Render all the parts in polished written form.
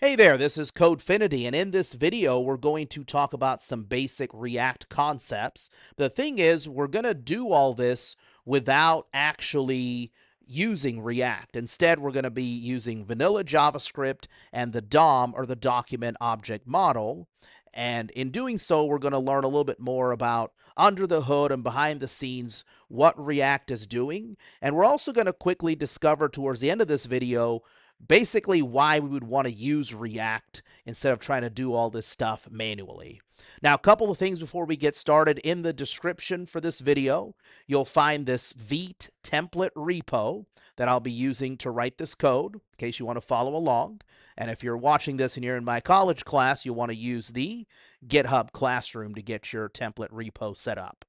Hey there, this is Codefinity, and in this video, we're going to talk about some basic React concepts. The thing is, we're going to do all this without actually using React. Instead, we're going to be using vanilla JavaScript and the DOM, or the Document Object Model. And in doing so, we're going to learn a little bit more about under the hood and behind the scenes what React is doing. And we're also going to quickly discover towards the end of this video basically why we would want to use React instead of trying to do all this stuff manually. Now, a couple of things before we get started. In the description for this video, you'll find this Vite template repo that I'll be using to write this code in case you want to follow along. And if you're watching this and you're in my college class, you'll want to use the GitHub Classroom to get your template repo set up.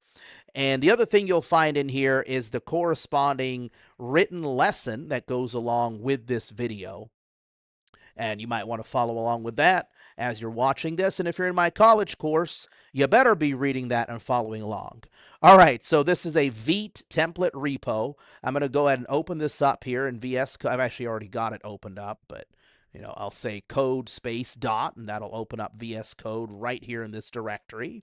And the other thing you'll find in here is the corresponding written lesson that goes along with this video. And you might want to follow along with that as you're watching this. And if you're in my college course, you better be reading that and following along. All right, so this is a Vite template repo. I'm going to go ahead and open this up here in VS Code. I've actually already got it opened up, but I'll say code space dot, and that'll open up VS Code right here in this directory.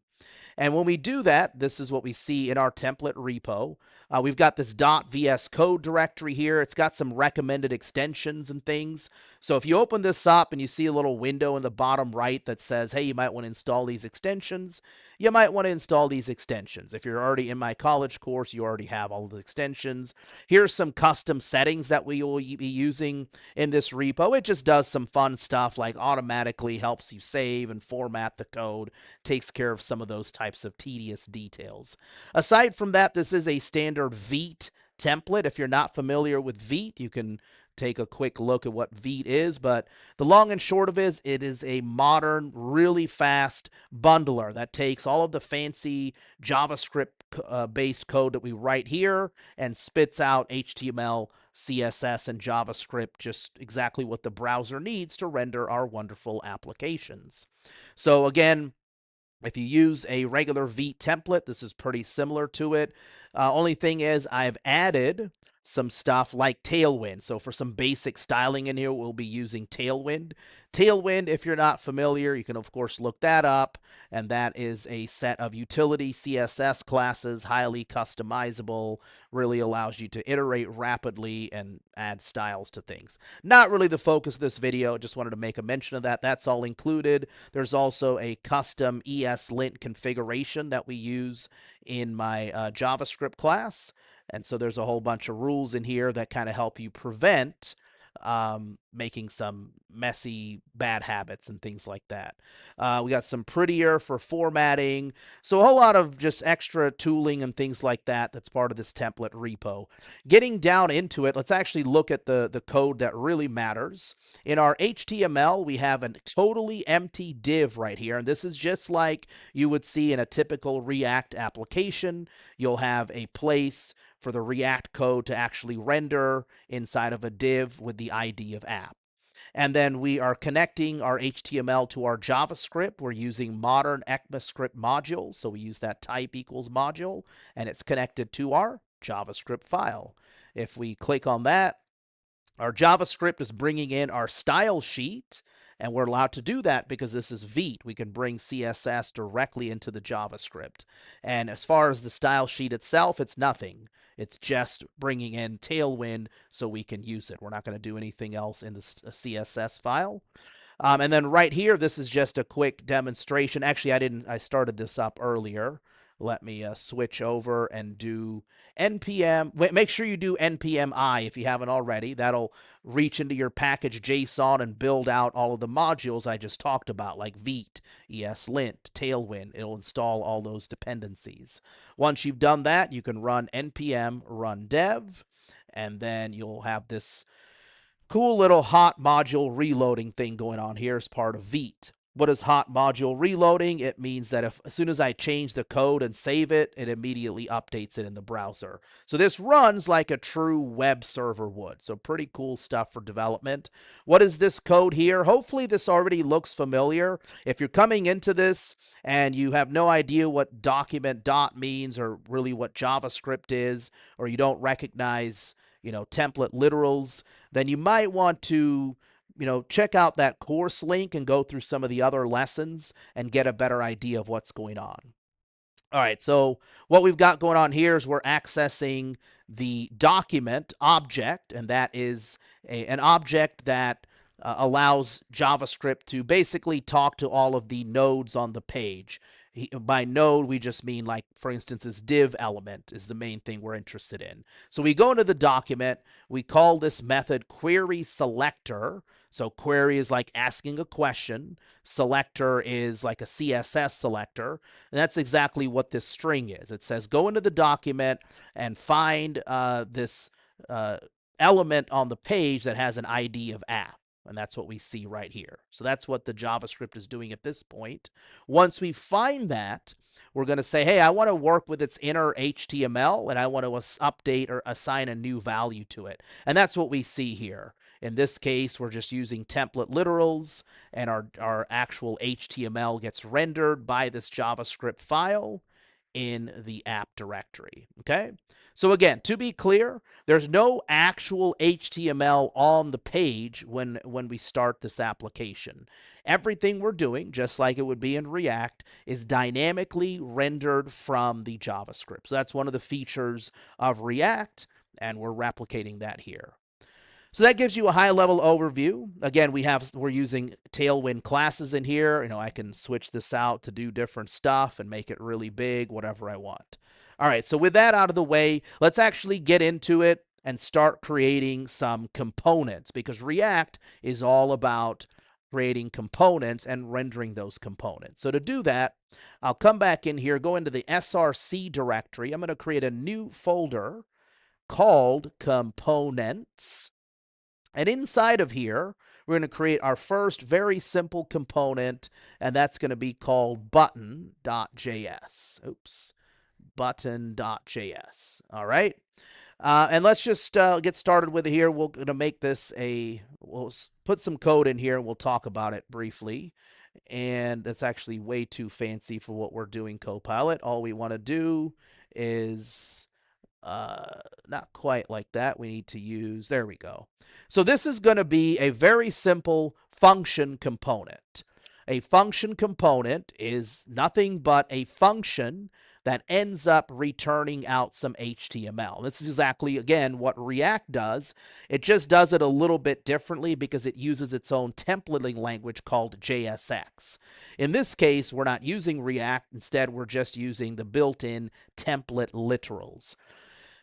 And when we do that, this is what we see in our template repo. We've got this .vs code directory here. It's got some recommended extensions and things. So if you open this up and you see a little window in the bottom right that says, hey, you might want to install these extensions, you might want to install these extensions. If you're already in my college course, you already have all the extensions. Here's some custom settings that we will be using in this repo. It just does some fun stuff like automatically helps you save and format the code, takes care of some of those types of tedious details. Aside from that, this is a standard Vite template. If you're not familiar with Vite, you can take a quick look at what Vite is, but the long and short of it is a modern, really fast bundler that takes all of the fancy JavaScript based code that we write here and spits out HTML, CSS, and JavaScript, just exactly what the browser needs to render our wonderful applications. So again, if you use a regular Vite template, this is pretty similar to it. Only thing is I've added some stuff like Tailwind. So for some basic styling in here, we'll be using Tailwind. Tailwind, if you're not familiar, you can of course look that up. And that is a set of utility CSS classes, highly customizable, really allows you to iterate rapidly and add styles to things. Not really the focus of this video, just wanted to make a mention of that. That's all included. There's also a custom ESLint configuration that we use in my JavaScript class. And so there's a whole bunch of rules in here that kind of help you prevent making some messy bad habits and things like that. We got some prettier for formatting. So a whole lot of just extra tooling and things like that that's part of this template repo. Getting down into it, let's actually look at the code that really matters. In our HTML, we have a totally empty div right here. And this is just like you would see in a typical React application. You'll have a place for the React code to actually render inside of a div with the ID of app. And then we are connecting our HTML to our JavaScript. We're using modern ECMAScript modules. So we use that type equals module, and it's connected to our JavaScript file. If we click on that, our JavaScript is bringing in our style sheet, and we're allowed to do that because this is Vite. We can bring CSS directly into the JavaScript. And as far as the style sheet itself, it's nothing. It's just bringing in Tailwind so we can use it. We're not going to do anything else in the CSS file. And then right here, this is just a quick demonstration. Actually, I started this up earlier. Let me switch over and do npm. Make sure you do npm I if you haven't already. That'll reach into your package JSON and build out all of the modules I just talked about, like Vite, ESLint, Tailwind. It'll install all those dependencies. Once you've done that, you can run npm run dev, and then you'll have this cool little hot module reloading thing going on here as part of Vite. What is hot module reloading? It means that as soon as I change the code and save it, it immediately updates it in the browser. So this runs like a true web server would. So pretty cool stuff for development. What is this code here? Hopefully this already looks familiar. If you're coming into this and you have no idea what document dot means or really what JavaScript is, or you don't recognize template literals, then you might want to check out that course link and go through some of the other lessons and get a better idea of what's going on. All right, so what we've got going on here is we're accessing the document object, and that is an object that allows JavaScript to basically talk to all of the nodes on the page. By node, we just mean, like, for instance, this div element is the main thing we're interested in. So we go into the document, we call this method query selector. So query is like asking a question, selector is like a CSS selector, and that's exactly what this string is. It says go into the document and find this element on the page that has an ID of app. And that's what we see right here. So that's what the JavaScript is doing at this point. Once we find that, we're going to say, hey, I want to work with its inner HTML, and I want to update or assign a new value to it. And that's what we see here. In this case, we're just using template literals, and our actual HTML gets rendered by this JavaScript file in the app directory. Okay? So again, to be clear, there's no actual HTML on the page when we start this application. Everything we're doing, just like it would be in React, is dynamically rendered from the JavaScript. So that's one of the features of React, and we're replicating that here. So that gives you a high-level overview. Again, we're using Tailwind classes in here. I can switch this out to do different stuff and make it really big, whatever I want. All right, so with that out of the way, let's actually get into it and start creating some components, because React is all about creating components and rendering those components. So to do that, I'll come back in here, go into the src directory. I'm going to create a new folder called components. And inside of here, we're going to create our first very simple component, and that's going to be called button.js. Oops, button.js. All right. And let's just get started with it here. We're going to make this we'll put some code in here, and we'll talk about it briefly. And that's actually way too fancy for what we're doing, Copilot. All we want to do is not quite like that. We need to use, there we go. So this is going to be a very simple function component. A function component is nothing but a function that ends up returning out some HTML. This is exactly, again, what React does. It just does it a little bit differently because it uses its own templating language called JSX. In this case, we're not using React. Instead, we're just using the built-in template literals.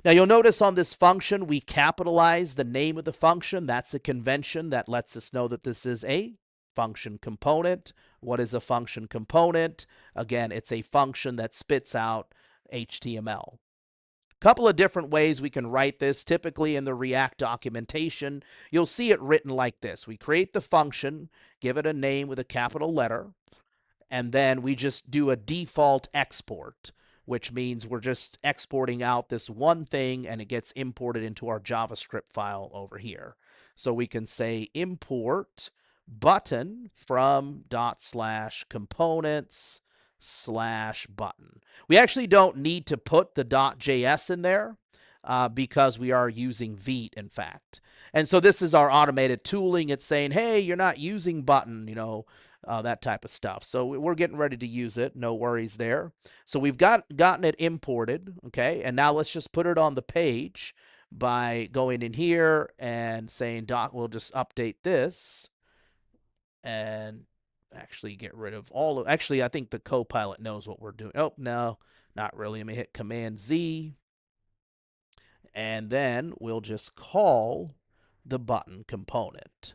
Now you'll notice on this function, we capitalize the name of the function. That's a convention that lets us know that this is a function component. What is a function component? Again, it's a function that spits out HTML. Couple of different ways we can write this. Typically in the React documentation, you'll see it written like this. We create the function, give it a name with a capital letter, and then we just do a default export, which means we're just exporting out this one thing and it gets imported into our JavaScript file over here. So we can say import button from ./components/button. We actually don't need to put the .js in there because we are using Vite, in fact. And so this is our automated tooling. It's saying, hey, you're not using button, that type of stuff. So we're getting ready to use it. No worries there. So we've gotten it imported, okay? And now let's just put it on the page by going in here and saying we'll just update this and actually get rid of all of, actually, I think the Copilot knows what we're doing. Oh, no, not really. Let me hit Command Z, and then we'll just call the button component.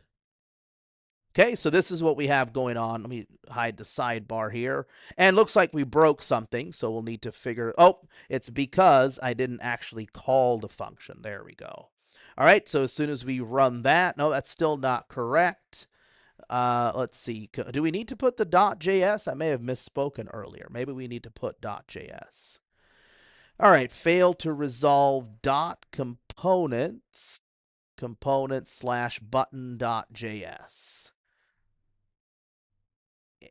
Okay, so this is what we have going on. Let me hide the sidebar here. And looks like we broke something, so we'll need to figure, oh, it's because I didn't actually call the function. There we go. All right, so as soon as we run that, no, that's still not correct. Let's see, do we need to put the .js? I may have misspoken earlier. Maybe we need to put .js. All right, fail to resolve .components, component/button.js.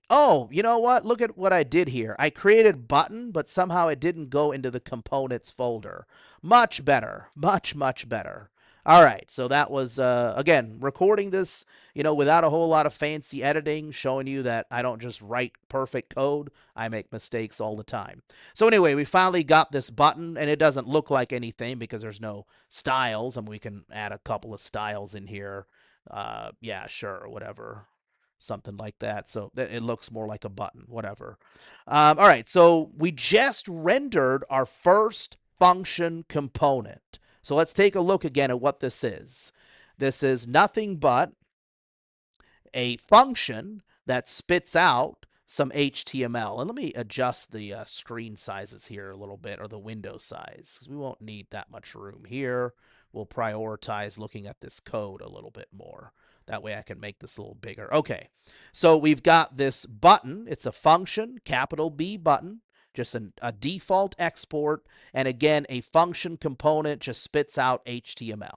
Oh, you know what? Look at what I did here. I created button, but somehow it didn't go into the components folder. Much better. Much, much better. All right, so that was again recording this, without a whole lot of fancy editing, showing you that I don't just write perfect code. I make mistakes all the time. So anyway, we finally got this button, and it doesn't look like anything because there's no styles. I mean, we can add a couple of styles in here. Yeah, sure, whatever, something like that. So that it looks more like a button, whatever. All right, so we just rendered our first function component. So let's take a look again at what this is. This is nothing but a function that spits out some HTML. And let me adjust the screen sizes here a little bit, or the window size, because we won't need that much room here. We'll prioritize looking at this code a little bit more. That way I can make this a little bigger. Okay, so we've got this button. It's a function, capital B button, just a default export. And again, a function component just spits out HTML.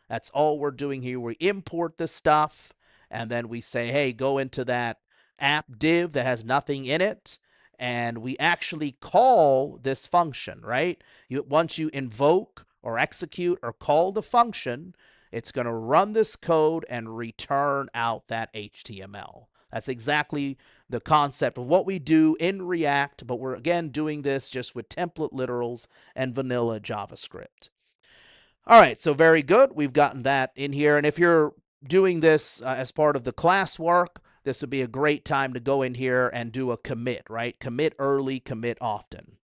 That's all we're doing here. We import this stuff, and then we say, hey, go into that app div that has nothing in it, and we actually call this function, right? Once you invoke or execute or call the function, it's going to run this code and return out that HTML. That's exactly the concept of what we do in React, but we're again doing this just with template literals and vanilla JavaScript. All right, so very good. We've gotten that in here. And if you're doing this as part of the classwork, this would be a great time to go in here and do a commit, right? Commit early, commit often.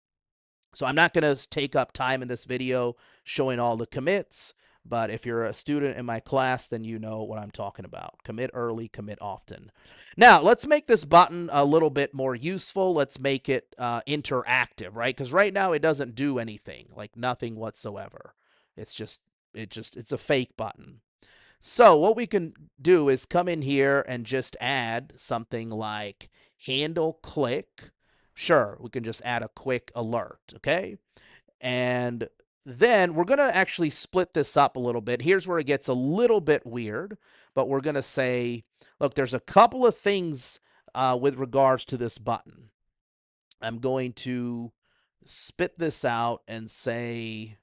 So I'm not going to take up time in this video showing all the commits, but if you're a student in my class, then you know what I'm talking about. Commit early, commit often. Now, let's make this button a little bit more useful. Let's make it interactive, right? Because right now it doesn't do anything, like nothing whatsoever. It's a fake button. So what we can do is come in here and just add something like handle click. Sure, we can just add a quick alert, okay? And then we're going to actually split this up a little bit. Here's where it gets a little bit weird, but we're going to say, look, there's a couple of things with regards to this button. I'm going to spit this out and say,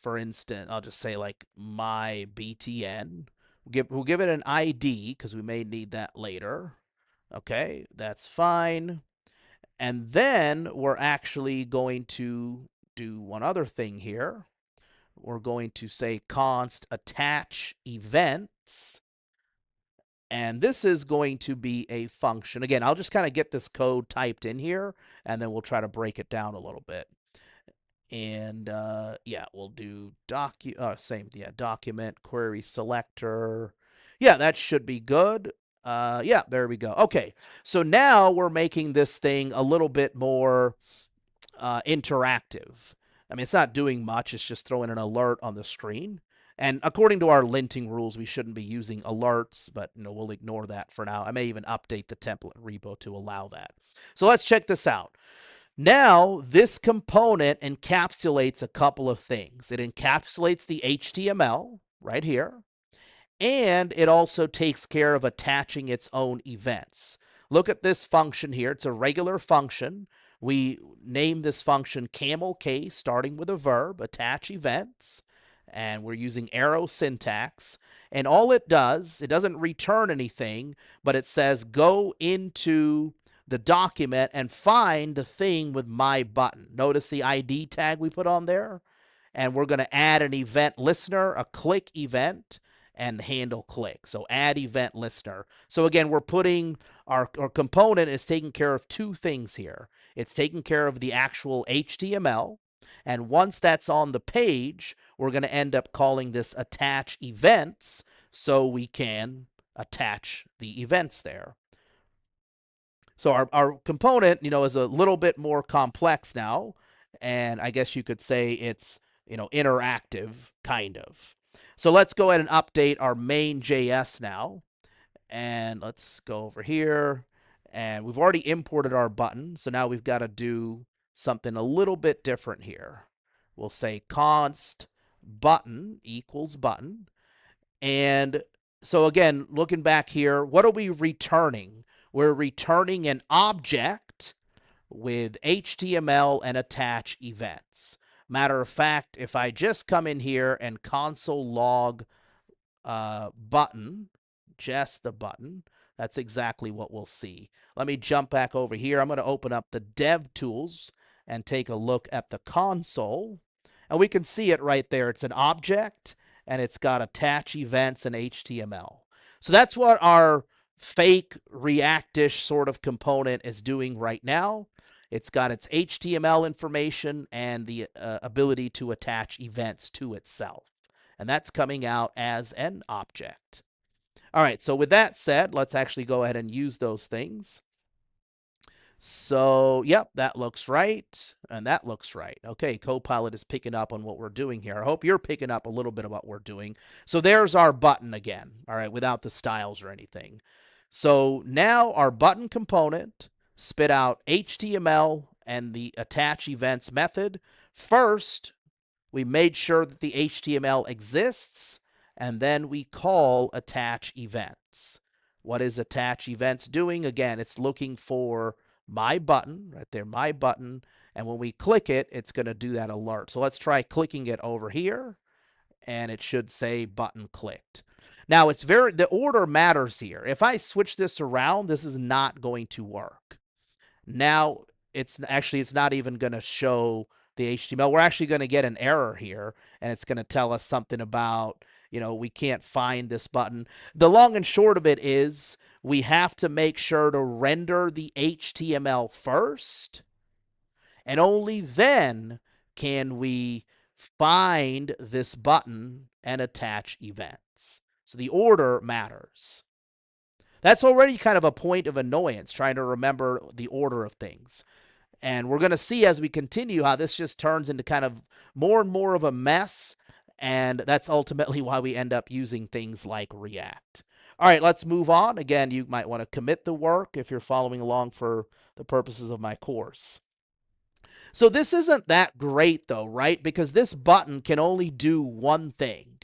for instance, I'll just say like my BTN. We'll give it an ID because we may need that later. Okay, that's fine. And then we're actually going to do one other thing here. We're going to say const attach events. And this is going to be a function. Again, I'll just kind of get this code typed in here, and then we'll try to break it down a little bit. And yeah, we'll do document query selector. Yeah, that should be good. Yeah, there we go. Okay, so now we're making this thing a little bit more interactive. I mean, it's not doing much. It's just throwing an alert on the screen. And according to our linting rules, we shouldn't be using alerts, but we'll ignore that for now. I may even update the template repo to allow that. So let's check this out. Now, this component encapsulates a couple of things. It encapsulates the HTML right here, and it also takes care of attaching its own events. Look at this function here. It's a regular function. We name this function camel case, starting with a verb, attach events, and we're using arrow syntax. And all it does, it doesn't return anything, but it says go into the document and find the thing with my button. Notice the ID tag we put on there? And we're going to add an event listener, a click event, and handle click. So add event listener. So again, we're putting our component is taking care of two things here. It's taking care of the actual HTML. And once that's on the page, we're going to end up calling this attach events so we can attach the events there. So our component, is a little bit more complex now, and I guess you could say it's, interactive, kind of. So let's go ahead and update our main JS now, and let's go over here, and we've already imported our button, so now we've got to do something a little bit different here. We'll say const button equals button, and so again, looking back here, what are we returning? We're returning an object with HTML and attach events. Matter of fact, if I just come in here and console log button, just the button, that's exactly what we'll see. Let me jump back over here. I'm going to open up the dev tools and take a look at the console. And we can see it right there. It's an object and it's got attach events and HTML. So that's what our fake Reactish sort of component is doing right now. It's got its HTML information and the ability to attach events to itself. And that's coming out as an object. All right, so with that said, let's actually go ahead and use those things. So, yep, that looks right, and that looks right. Okay, Copilot is picking up on what we're doing here. I hope you're picking up a little bit of what we're doing. So there's our button again, all right, without the styles or anything. So now our button component spit out HTML and the attach events method. First, we made sure that the HTML exists, and then we call attach events. What is attach events doing? Again, it's looking for my button, right there, my button, and when we click it, it's going to do that alert. So let's try clicking it over here, and it should say button clicked. Now, the order matters here. If I switch this around, this is not going to work. Now it's not even going to show the HTML. We're actually going to get an error here, and it's going to tell us something about, we can't find this button. The long and short of it is we have to make sure to render the HTML first, and only then can we find this button and attach events. So the order matters. That's already kind of a point of annoyance, trying to remember the order of things. And we're going to see as we continue how this just turns into kind of more and more of a mess. And that's ultimately why we end up using things like React. All right, let's move on. Again, you might want to commit the work if you're following along for the purposes of my course. So this isn't that great though, right? Because this button can only do one thing.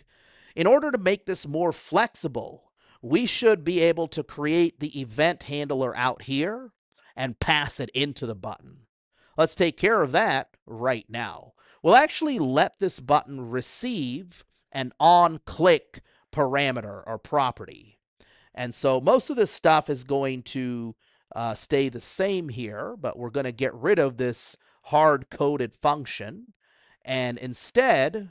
In order to make this more flexible, we should be able to create the event handler out here and pass it into the button. Let's take care of that right now. We'll actually let this button receive an on-click parameter or property. And so most of this stuff is going to stay the same here, but we're going to get rid of this hard-coded function. And instead,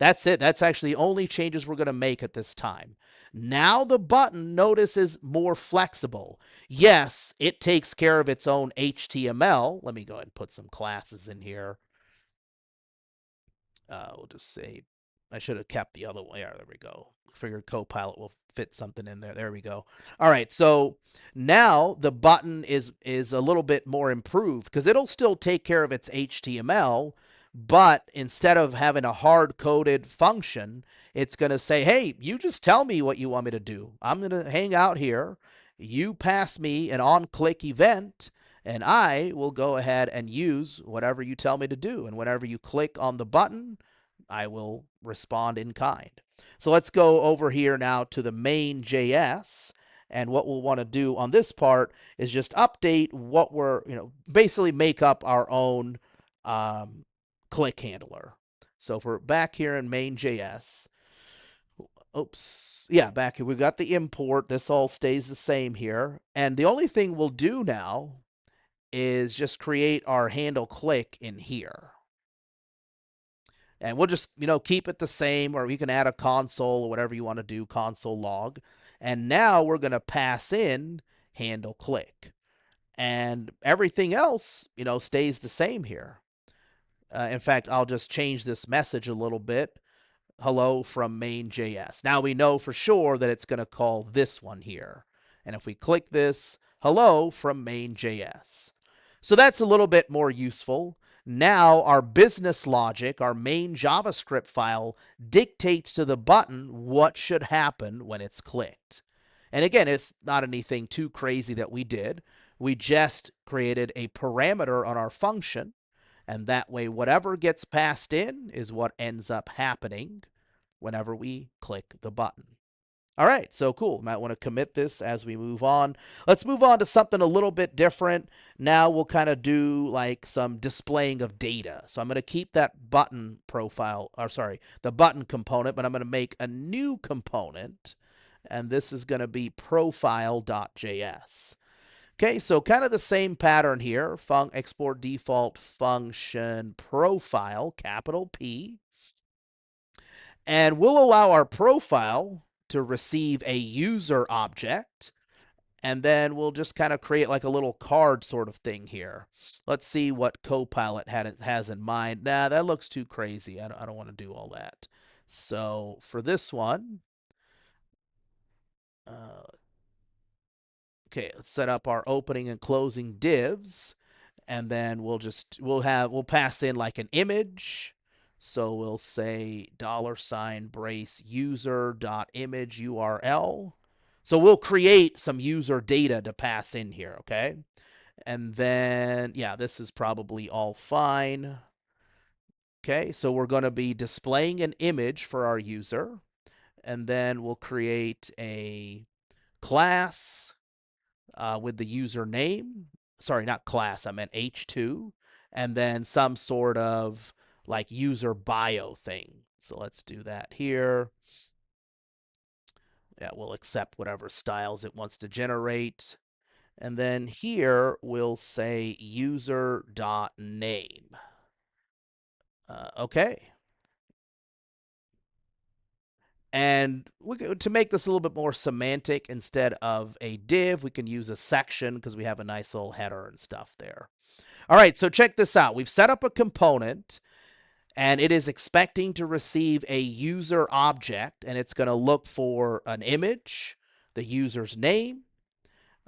that's it. That's actually the only changes we're going to make at this time. Now the button, notice, is more flexible. Yes, it takes care of its own HTML. Let me go ahead and put some classes in here. We'll just say, I should have kept the other one. Yeah, there we go. Figured Copilot will fit something in there. There we go. All right, so now the button is a little bit more improved because it'll still take care of its HTML, but instead of having a hard-coded function, it's going to say, hey, you just tell me what you want me to do. I'm going to hang out here. You pass me an on-click event, and I will go ahead and use whatever you tell me to do. And whenever you click on the button, I will respond in kind. So let's go over here now to the main.js. And what we'll want to do on this part is just update what we're, basically make up our own click handler. So if we're back here in main.js, oops, yeah, back here, we've got the import. This all stays the same here. And the only thing we'll do now is just create our handle click in here. And we'll just, keep it the same, or you can add a console or whatever you want to do, console log. And now we're going to pass in handle click. And everything else, stays the same here. In fact, I'll just change this message a little bit. Hello from main.js. Now we know for sure that it's going to call this one here. And if we click this, hello from main.js. So that's a little bit more useful. Now our business logic, our main JavaScript file, dictates to the button what should happen when it's clicked. And again, it's not anything too crazy that we did. We just created a parameter on our function, and that way whatever gets passed in is what ends up happening whenever we click the button. All right, so cool. Might want to commit this as we move on. Let's move on to something a little bit different. Now we'll kind of do like some displaying of data. So I'm going to keep that button profile, or sorry, the button component, but I'm going to make a new component, and this is going to be profile.js. Okay, so kind of the same pattern here. Export default function profile, capital P. And we'll allow our profile to receive a user object. And then we'll just kind of create like a little card sort of thing here. Let's see what Copilot has in mind. Nah, that looks too crazy. I don't want to do all that. So for this one, uh, okay, let's set up our opening and closing divs. And then we'll pass in like an image. So we'll say $brace user dot image URL. So we'll create some user data to pass in here, okay? And then, yeah, this is probably all fine. Okay, so we're going to be displaying an image for our user. And then we'll create a class with the username. Sorry, not class, I meant H2. And then some sort of like user bio thing. So let's do that here. Yeah, we'll accept whatever styles it wants to generate. And then here we'll say user.name. Okay. And to make this a little bit more semantic, instead of a div, we can use a section because we have a nice little header and stuff there. All right, so check this out. We've set up a component, and it is expecting to receive a user object, and it's going to look for an image, the user's name.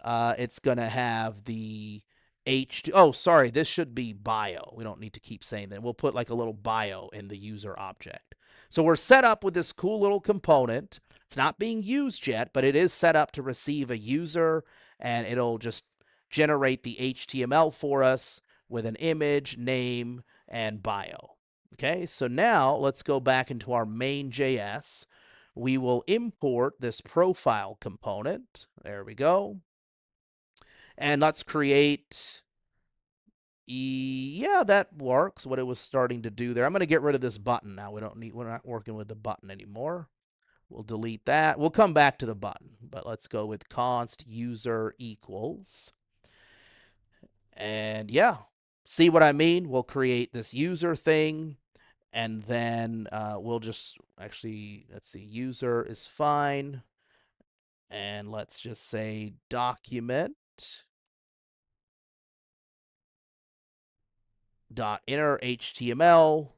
It's going to have the H2. Oh, sorry, this should be bio. We don't need to keep saying that. We'll put like a little bio in the user object. So we're set up with this cool little component. It's not being used yet, but it is set up to receive a user, and it'll just generate the HTML for us with an image, name, and bio. Okay, so now let's go back into our main.js. We will import this profile component. There we go. And let's create, yeah, that works, what it was starting to do there. I'm going to get rid of this button now. We're not working with the button anymore. We'll delete that. We'll come back to the button, but let's go with const user equals. And yeah, see what I mean? We'll create this user thing, and then we'll just actually, let's see, user is fine. And let's just say document dot inner HTML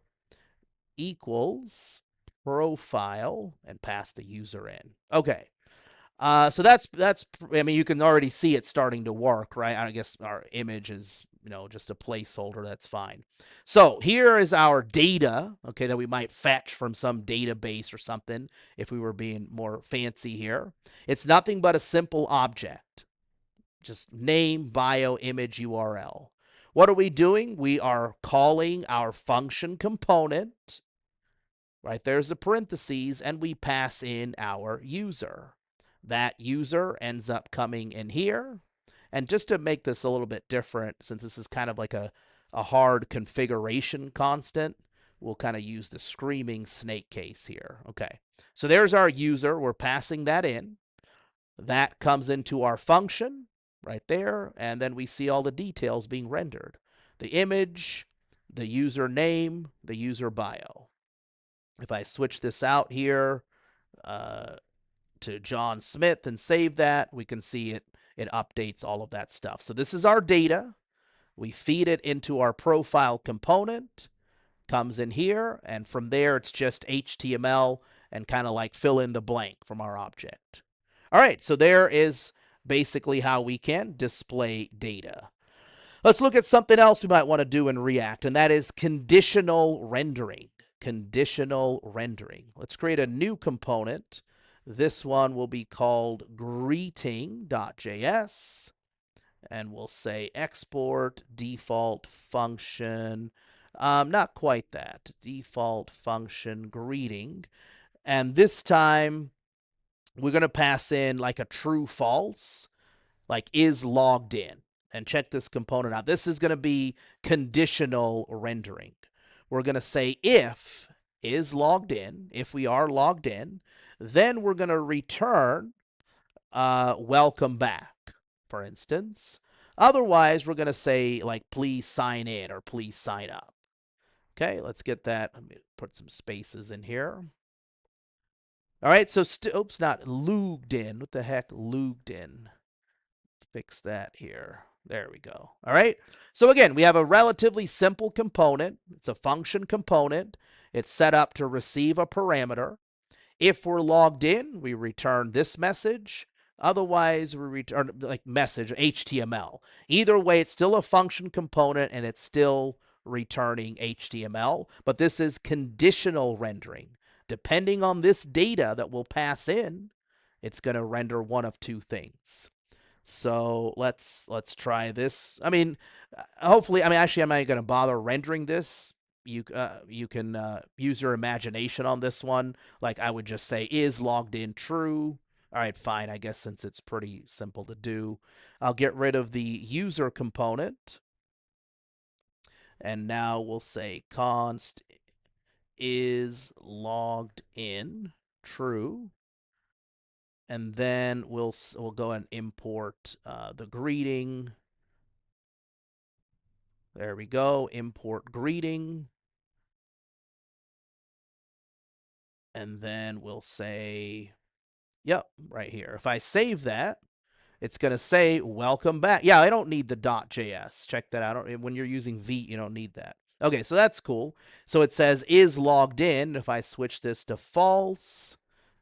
equals profile and pass the user in. Okay. So that's I mean, you can already see it starting to work, right? I guess our image is, just a placeholder. That's fine. So here is our data, okay, that we might fetch from some database or something if we were being more fancy here. It's nothing but a simple object. Just name, bio, image, URL. What are we doing? We are calling our function component. Right, there's the parentheses, and we pass in our user. That user ends up coming in here. And just to make this a little bit different, since this is kind of like a hard configuration constant, we'll kind of use the screaming snake case here. Okay, so there's our user. We're passing that in. That comes into our function right there, and then we see all the details being rendered. The image, the user name, the user bio. If I switch this out here to John Smith and save that, we can see it updates all of that stuff. So this is our data. We feed it into our profile component, comes in here, and from there it's just HTML and kind of like fill in the blank from our object. All right, so there is basically how we can display data. Let's look at something else we might want to do in React, and that is conditional rendering. Conditional rendering. Let's create a new component. This one will be called greeting.js, and we'll say export default function. Not quite that. Default function greeting. And this time we're going to pass in like a true false, like is logged in. And check this component out. This is going to be conditional rendering. We're going to say if is logged in, if we are logged in, then we're going to return welcome back, for instance. Otherwise, we're going to say like please sign in or please sign up. Okay, let's get that. Let me put some spaces in here. All right, so oops, not logged in. What the heck, logged in? Fix that here. There we go. All right. So again, we have a relatively simple component. It's a function component. It's set up to receive a parameter. If we're logged in, we return this message. Otherwise, we return like message HTML. Either way, it's still a function component and it's still returning HTML, but this is conditional rendering. Depending on this data that we'll pass in, it's going to render one of two things. So let's try this. I mean, hopefully, I mean, actually, I'm not going to bother rendering this. You can use your imagination on this one. Like I would just say is logged in true. All right, fine. I guess since it's pretty simple to do, I'll get rid of the user component. And now we'll say const is logged in true. And then we'll go and import the greeting. There we go. Import greeting. And then we'll say, yep, right here. If I save that, it's going to say welcome back. Yeah, I don't need the .js. Check that out. When you're using Vite, you don't need that. Okay, so that's cool. So it says is logged in. If I switch this to false,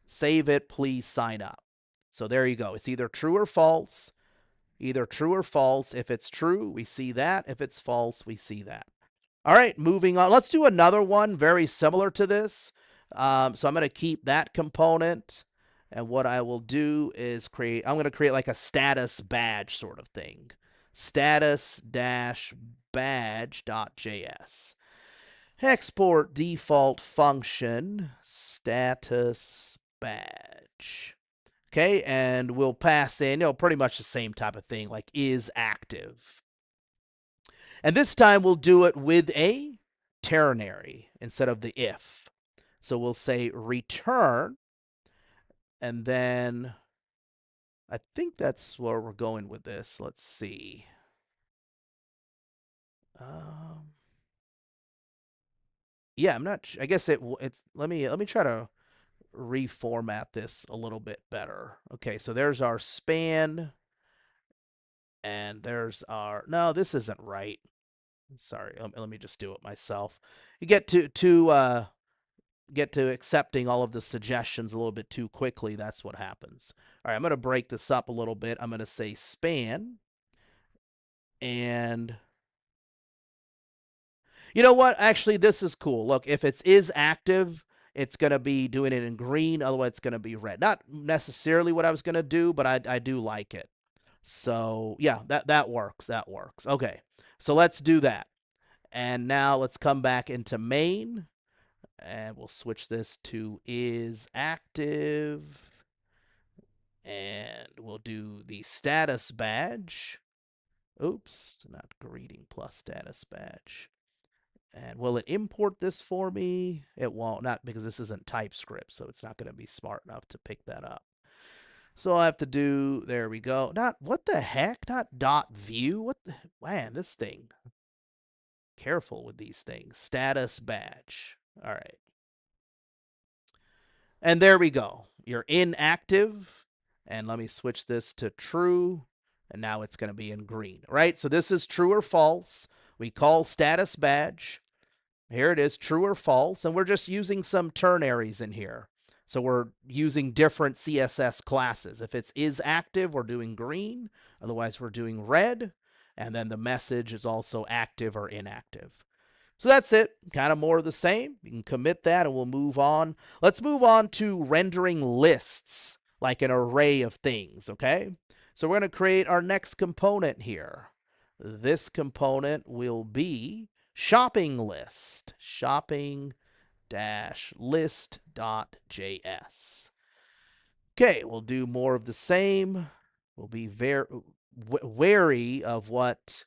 save it, please sign up. So there you go. It's either true or false. Either true or false. If it's true, we see that. If it's false, we see that. All right, moving on. Let's do another one very similar to this. So I'm going to keep that component. And what I will do is I'm going to create like a status badge sort of thing. Status-badge.js. Export default function status badge. Okay, and we'll pass in, pretty much the same type of thing, like is active. And this time we'll do it with a ternary instead of the if. So we'll say return, and then I think that's where we're going with this. Let's see. Yeah, I'm not. I guess it's. Let me try to reformat this a little bit better. Okay, so there's our span, and there's our. No, this isn't right. Sorry, let me just do it myself. You get to accepting all of the suggestions a little bit too quickly, that's what happens. All right, I'm going to break this up a little bit. I'm going to say span. And you know what? Actually, this is cool. Look, if it is active, it's going to be doing it in green. Otherwise, it's going to be red. Not necessarily what I was going to do, but I do like it. So yeah, that works. That works. Okay, so let's do that. And now let's come back into main. And we'll switch this to is active. And we'll do the status badge. Oops, not greeting plus status badge. And will it import this for me? It won't, not because this isn't TypeScript, so it's not going to be smart enough to pick that up. So I have to do, there we go. What the heck? Not dot view? What the, man, this thing. Careful with these things. Status badge. All right. And there we go. You're inactive. And let me switch this to true. And now it's going to be in green, right? So this is true or false. We call status badge. Here it is, true or false. And we're just using some ternaries in here. So we're using different CSS classes. If it's is active, we're doing green. Otherwise, we're doing red. And then the message is also active or inactive. So that's it, kind of more of the same. You can commit that and we'll move on. Let's move on to rendering lists, like an array of things, okay? So we're going to create our next component here. This component will be shopping list, shopping-list.js. Okay, we'll do more of the same. We'll be very wary of what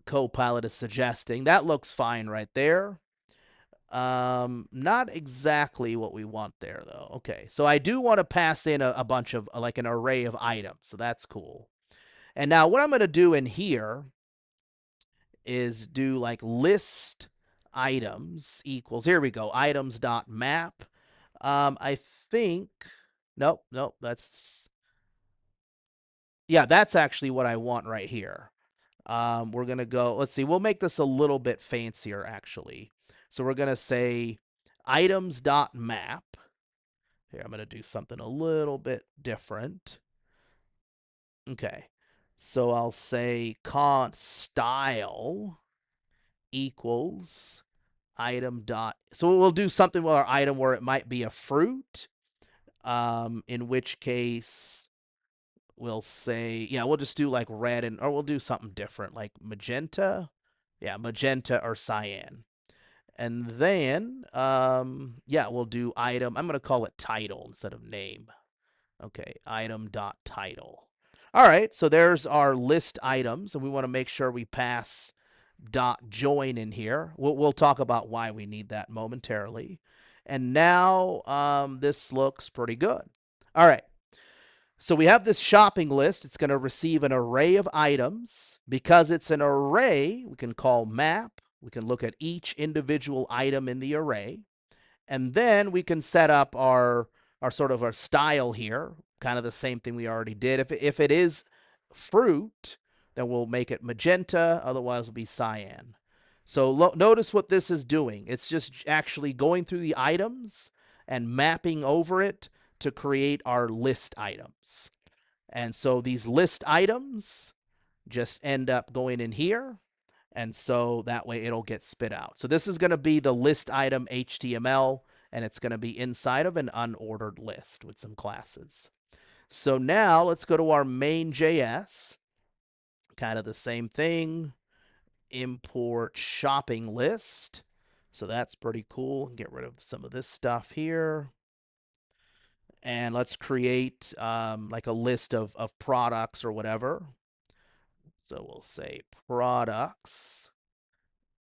Copilot is suggesting. That looks fine right there. Not exactly what we want there though. Okay, so I do want to pass in a bunch of like an array of items, so that's cool. And now what I'm going to do in here is do like list items equals, here we go, items dot map. I think, nope, yeah, that's actually what I want right here. We're going to go, let's see, we'll make this a little bit fancier actually. So we're going to say items dot map. Here, I'm going to do something a little bit different. Okay. So I'll say const style equals item dot. So we'll do something with our item where it might be a fruit. In which case we'll say, yeah, we'll just do like red or we'll do something different like magenta. Yeah, magenta or cyan. And then, yeah, we'll do item. I'm going to call it title instead of name. Okay, item dot title. All right, so there's our list items, and we want to make sure we pass dot join in here. We'll talk about why we need that momentarily. And now this looks pretty good. All right, so we have this shopping list. It's going to receive an array of items. Because it's an array, we can call map. We can look at each individual item in the array. And then we can set up our sort of our style here, kind of the same thing we already did. If it is fruit, then we'll make it magenta, otherwise it'll be cyan. So notice what this is doing. It's just actually going through the items and mapping over it to create our list items. And so these list items just end up going in here. And so that way it'll get spit out. So this is going to be the list item HTML, and it's going to be inside of an unordered list with some classes. So now let's go to our main.js. Kind of the same thing. Import shopping list. So that's pretty cool. Get rid of some of this stuff here. And let's create like a list of products or whatever. So we'll say products.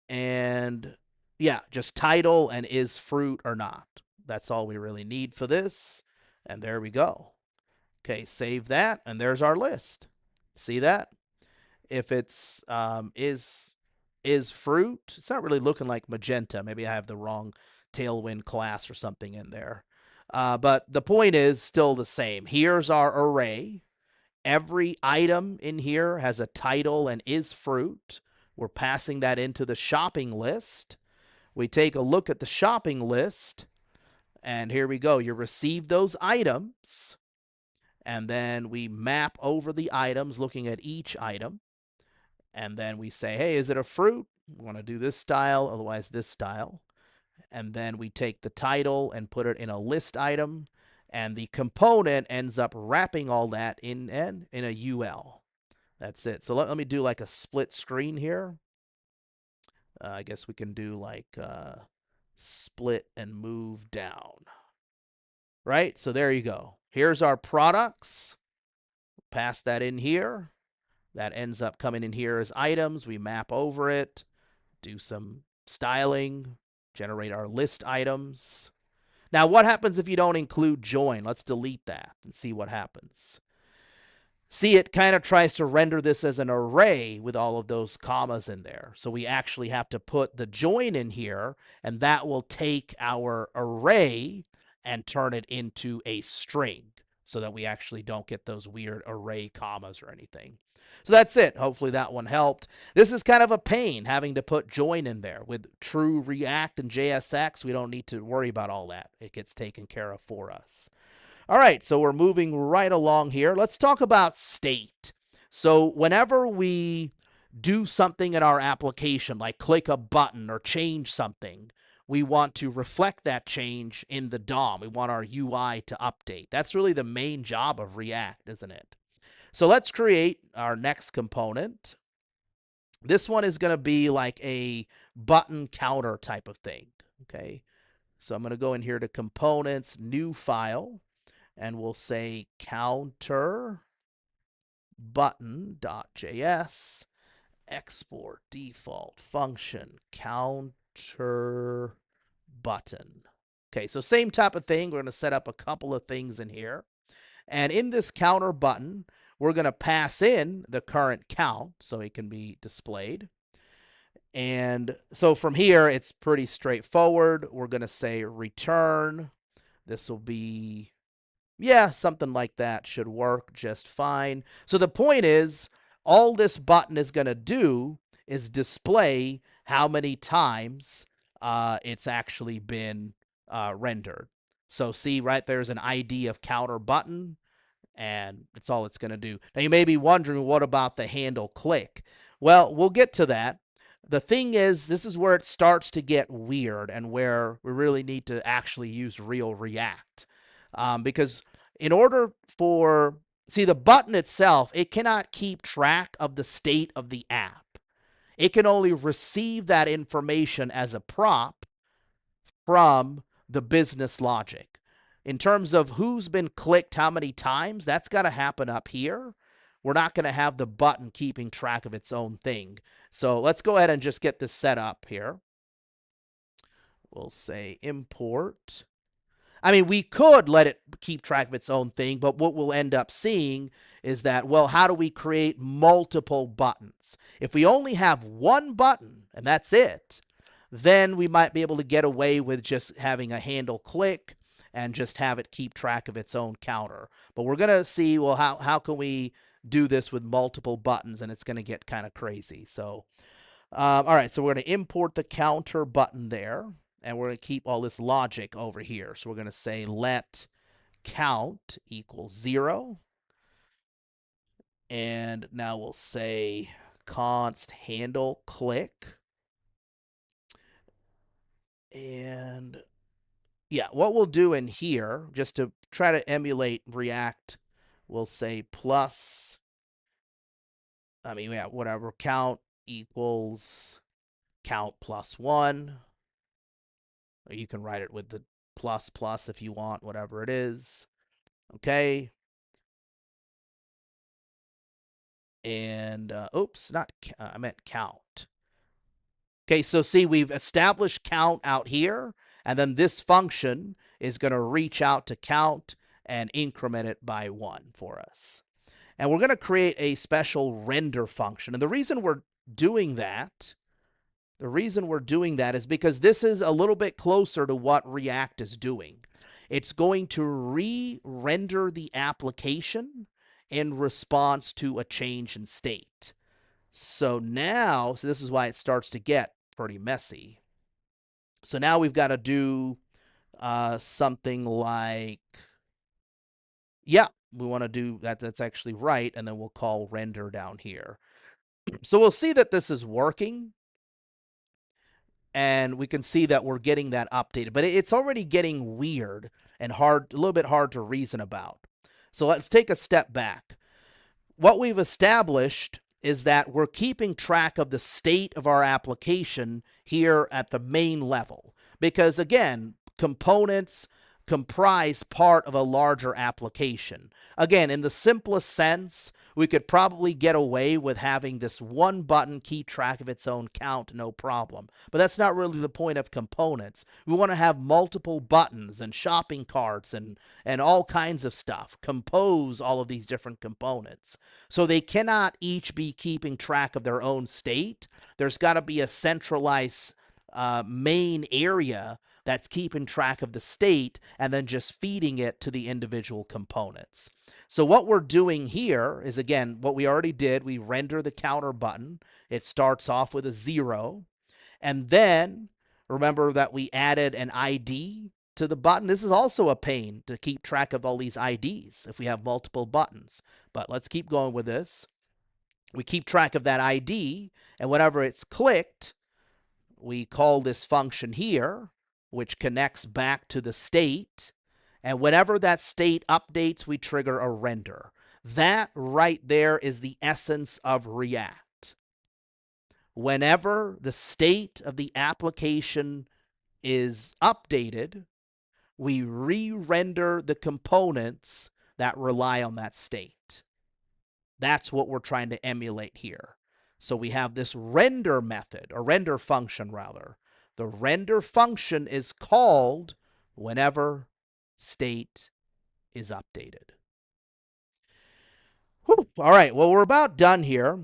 And yeah, just title and is fruit or not. That's all we really need for this. And there we go. Okay, save that, and there's our list. See that? If it's is fruit, it's not really looking like magenta. Maybe I have the wrong Tailwind class or something in there. But the point is still the same. Here's our array. Every item in here has a title and is fruit. We're passing that into the shopping list. We take a look at the shopping list, and here we go. You receive those items, and then we map over the items looking at each item. And then we say, hey, is it a fruit? We want to do this style, otherwise this style. And then we take the title and put it in a list item, and the component ends up wrapping all that in a UL. That's it. So let me do like a split screen here. I guess we can do like split and move down. Right? So there you go. Here's our products. Pass that in here. That ends up coming in here as items. We map over it, do some styling, generate our list items. Now, what happens if you don't include join? Let's delete that and see what happens. See, it kind of tries to render this as an array with all of those commas in there. So we actually have to put the join in here, and that will take our array and turn it into a string so that we actually don't get those weird array commas or anything. So that's it. Hopefully that one helped. This is kind of a pain having to put join in there. With true React and JSX, we don't need to worry about all that. It gets taken care of for us. All right, so we're moving right along here. Let's talk about state. So whenever we do something in our application, like click a button or change something, we want to reflect that change in the DOM. We want our UI to update. That's really the main job of React, isn't it? So let's create our next component. This one is going to be like a button counter type of thing, okay? So I'm going to go in here to components, new file, and we'll say counter button.js, export default function, counter button. Okay, so same type of thing. We're going to set up a couple of things in here. And in this counter button, we're going to pass in the current count so it can be displayed. And so from here, it's pretty straightforward. We're going to say return. This will be, yeah, something like that should work just fine. So the point is, all this button is going to do is display how many times it's actually been rendered. So see, right there's an ID of counter button, and it's all it's going to do. Now you may be wondering, what about the handle click? Well, we'll get to that. The thing is, this is where it starts to get weird and where we really need to actually use real React. Because in order for, see, the button itself, it cannot keep track of the state of the app. It can only receive that information as a prop from the business logic. In terms of who's been clicked how many times, that's got to happen up here. We're not going to have the button keeping track of its own thing. So let's go ahead and just get this set up here. We'll say import. I mean, we could let it keep track of its own thing, but what we'll end up seeing is that, well, how do we create multiple buttons? If we only have one button and that's it, then we might be able to get away with just having a handle click and just have it keep track of its own counter. But we're going to see, well, how can we do this with multiple buttons, and it's going to get kind of crazy. So, all right, so we're going to import the counter button there, and we're going to keep all this logic over here. So we're going to say let count equals 0. And now we'll say const handle click. And yeah, what we'll do in here, just to try to emulate React, we'll say plus, I mean, yeah, whatever, count equals count plus 1. Or you can write it with the plus plus if you want, whatever it is. Okay. And, oops, not, I meant count. Okay, so see, we've established count out here, and then this function is going to reach out to count and increment it by 1 for us. And we're going to create a special render function. And the reason we're doing that is because this is a little bit closer to what React is doing. It's going to re-render the application in response to a change in state. So now, so this is why it starts to get pretty messy. So now we've got to do something like, yeah, we want to do that. That's actually right. And then we'll call render down here. So we'll see that this is working. And we can see that we're getting that updated. But it's already getting weird and hard, a little bit hard to reason about. So let's take a step back. What we've established is that we're keeping track of the state of our application here at the main level. Because again, components comprise part of a larger application. Again, in the simplest sense, we could probably get away with having this one button keep track of its own count, no problem. But that's not really the point of components. We want to have multiple buttons and shopping carts and all kinds of stuff. Compose all of these different components. So they cannot each be keeping track of their own state. There's got to be a centralized main area that's keeping track of the state and then just feeding it to the individual components. So what we're doing here is, again, what we already did. We render the counter button. It starts off with a 0. And then remember that we added an ID to the button. This is also a pain to keep track of all these IDs if we have multiple buttons. But let's keep going with this. We keep track of that ID, and whenever it's clicked, we call this function here, which connects back to the state. And whenever that state updates, we trigger a render. That right there is the essence of React. Whenever the state of the application is updated, we re-render the components that rely on that state. That's what we're trying to emulate here. So we have this render method, or render function rather. The render function is called whenever state is updated. Whew. All right, well, we're about done here.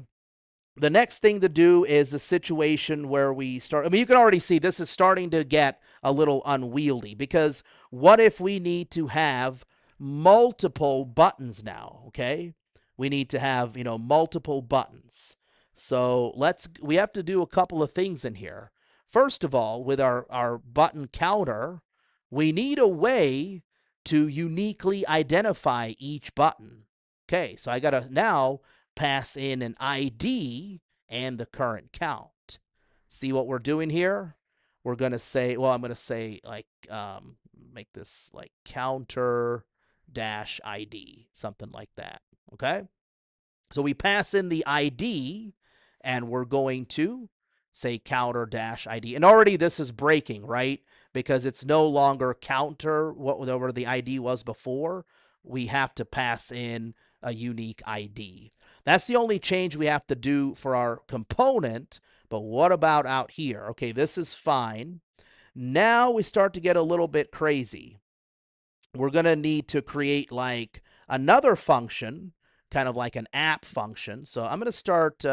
The next thing to do is the situation where we start. I mean, you can already see this is starting to get a little unwieldy, because what if we need to have multiple buttons now? Okay, we need to have, multiple buttons. So we have to do a couple of things in here. First of all, with our button counter, we need a way to uniquely identify each button. Okay, so I gotta now pass in an ID and the current count. See what we're doing here? We're going to say, well, I'm going to say like, make this like counter dash ID, something like that. Okay. So we pass in the ID and we're going to say counter dash ID. And already this is breaking, right? Because it's no longer counter, whatever the ID was before. We have to pass in a unique ID. That's the only change we have to do for our component. But what about out here? Okay, this is fine. Now we start to get a little bit crazy. We're going to need to create like another function, kind of like an app function. So I'm going to start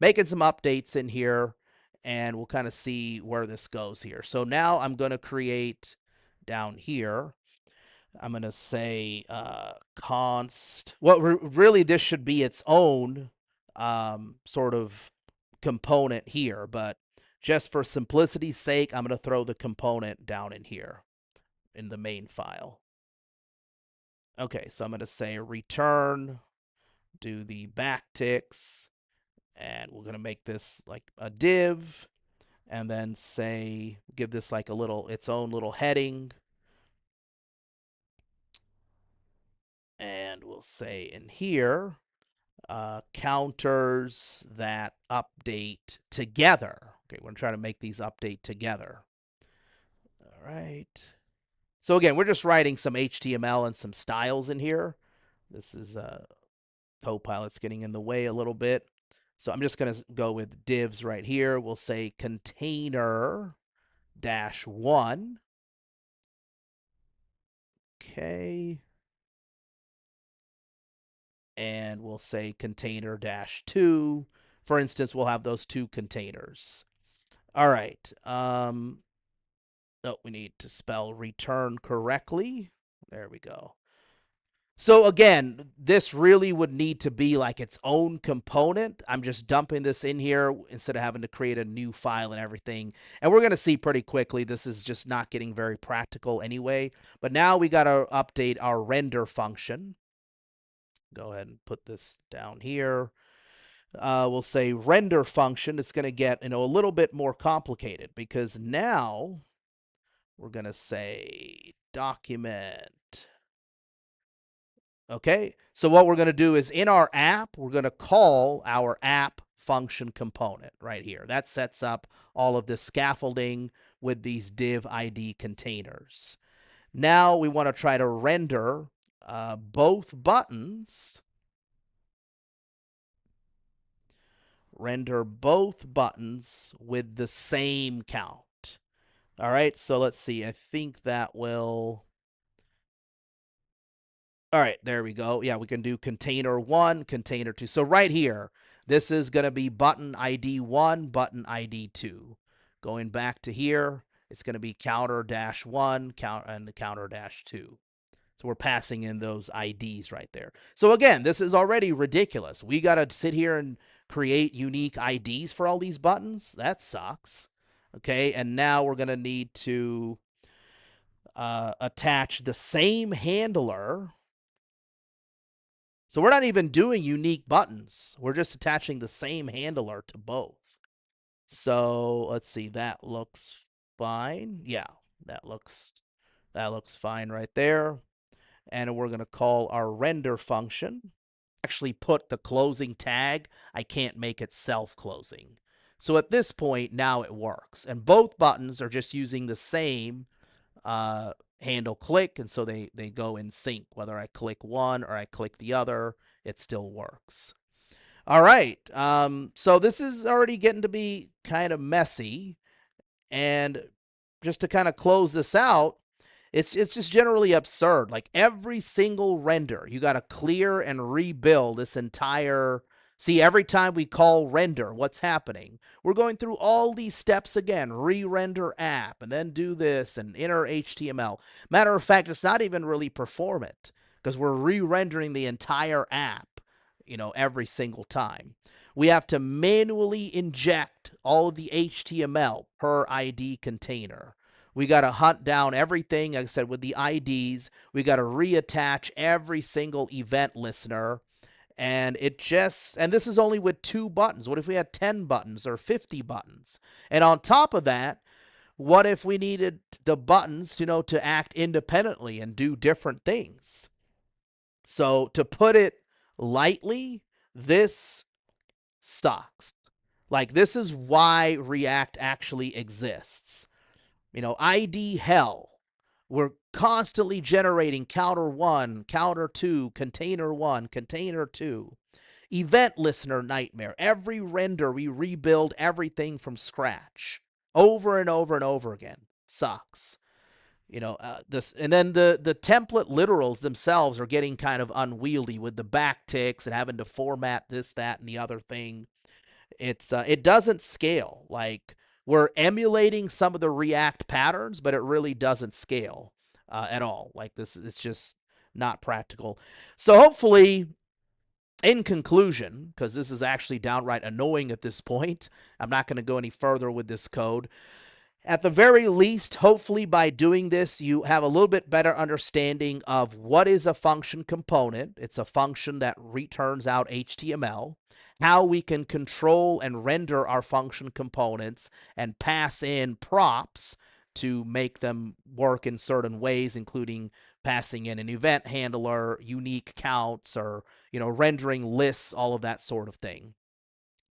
making some updates in here, and we'll kind of see where this goes here. So now I'm going to create down here, I'm going to say const. Well, really, this should be its own sort of component here, but just for simplicity's sake, I'm going to throw the component down in here in the main file. Okay, so I'm going to say return, do the backticks, and we're going to make this like a div, and then say, give this like its own little heading. And we'll say in here, counters that update together. Okay, we're going to try to make these update together. All right. So again, we're just writing some HTML and some styles in here. This is Copilot's getting in the way a little bit. So I'm just going to go with divs right here. We'll say container -1. Okay. And we'll say container -2. For instance, we'll have those two containers. All right. Oh, we need to spell return correctly. There we go. So again, this really would need to be like its own component. I'm just dumping this in here instead of having to create a new file and everything. And we're going to see pretty quickly this is just not getting very practical anyway. But now we got to update our render function. Go ahead and put this down here. We'll say render function. It's going to get, a little bit more complicated, because now we're going to say document. Okay, so what we're going to do is in our app, we're going to call our app function component right here. That sets up all of this scaffolding with these div ID containers. Now we want to try to render both buttons. Render both buttons with the same count. All right, so let's see. I think that will. All right, there we go. Yeah, we can do container 1, container 2. So right here, this is going to be button ID 1, button ID 2. Going back to here, it's going to be counter -1, and counter -2. So we're passing in those IDs right there. So again, this is already ridiculous. We got to sit here and create unique IDs for all these buttons. That sucks. Okay, and now we're going to need to attach the same handler. So we're not even doing unique buttons. We're just attaching the same handler to both. So let's see, that looks fine. Yeah, that looks fine right there. And we're going to call our render function. Actually put the closing tag. I can't make it self-closing. So at this point, now it works. And both buttons are just using the same uh, handle click, and so they go in sync. Whether I click one or I click the other, it still works. All right. So this is already getting to be kind of messy. And just to kind of close this out, it's just generally absurd. Like every single render, you got to clear and rebuild this entire. See, every time we call render, what's happening? We're going through all these steps again, re-render app, and then do this and enter HTML. Matter of fact, it's not even really performant because we're re-rendering the entire app, every single time. We have to manually inject all of the HTML per ID container. We got to hunt down everything, like I said, with the IDs. We got to reattach every single event listener. And this is only with 2 buttons. What if we had 10 buttons or 50 buttons? And on top of that, what if we needed the buttons, to act independently and do different things? So to put it lightly, this sucks. Like, this is why React actually exists. ID hell. We're constantly generating counter 1, counter 2, container 1, container 2. Event listener nightmare. Every render, we rebuild everything from scratch over and over and over again. Sucks. This, and then the template literals themselves are getting kind of unwieldy with the backticks and having to format this, that, and the other thing. It doesn't scale. Like, we're emulating some of the React patterns, but it really doesn't scale at all. Like, this is just not practical. So hopefully, in conclusion, because this is actually downright annoying at this point, I'm not going to go any further with this code. At the very least, hopefully by doing this, you have a little bit better understanding of what is a function component. It's a function that returns out HTML, how we can control and render our function components and pass in props to make them work in certain ways, including passing in an event handler, unique counts, or rendering lists, all of that sort of thing.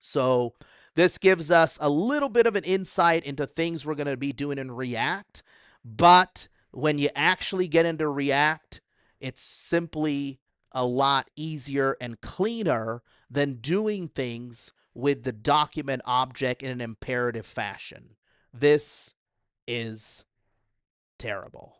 So this gives us a little bit of an insight into things we're going to be doing in React. But when you actually get into React, it's simply a lot easier and cleaner than doing things with the document object in an imperative fashion. This is terrible.